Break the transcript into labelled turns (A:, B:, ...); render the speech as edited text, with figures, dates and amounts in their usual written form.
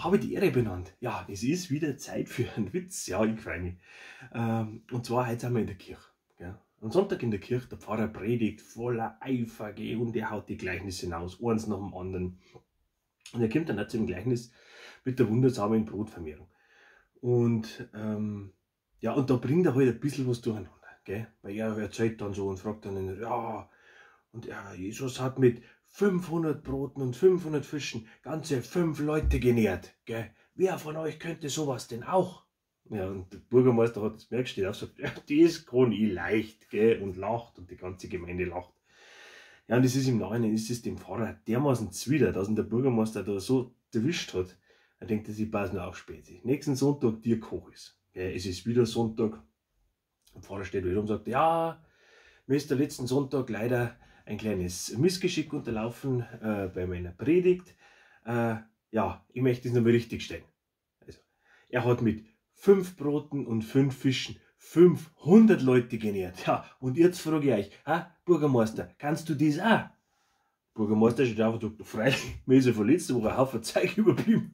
A: habe ich die Ehre benannt. Ja, es ist wieder Zeit für einen Witz. Ja, ich freue mich. Und zwar, heute sind wir in der Kirche. Gell? Am Sonntag in der Kirche, der Pfarrer predigt voller Eifer, gell? Und er haut die Gleichnisse hinaus, eins nach dem anderen. Und er kommt dann auch zu dem Gleichnis mit der wundersamen Brotvermehrung. Und ja, und da bringt er halt ein bisschen was durcheinander. Gell? Weil er erzählt dann so und fragt dann, ja, und ja, Jesus hat mit 500 Broten und 500 Fischen ganze 5 Leute genährt. Gell? Wer von euch könnte sowas denn auch? Ja, und der Bürgermeister hat das merkt, steht auf, sagt, ja, das kann ich leicht, gell? Und lacht und die ganze Gemeinde lacht. Ja, und das ist im Nachhinein, ist es dem Pfarrer dermaßen zwider, dass ihn der Bürgermeister da so erwischt hat. Er denkt, dass ich passe nur auf Späti. Nächsten Sonntag Dirk hoch ist. Gell? Es ist wieder Sonntag. Der Pfarrer steht wieder und sagt, ja, mir ist der letzten Sonntag leider ein kleines Missgeschick unterlaufen bei meiner Predigt. Ja, ich möchte es nochmal richtig stellen. Also, er hat mit 5 Broten und 5 Fischen 500 Leute genährt. Ja, und jetzt frage ich euch, Bürgermeister, kannst du das auch? Bürgermeister steht auf und sagt, freilich, mir ist ja von letzter Woche ein Haufen Zeug überblieben.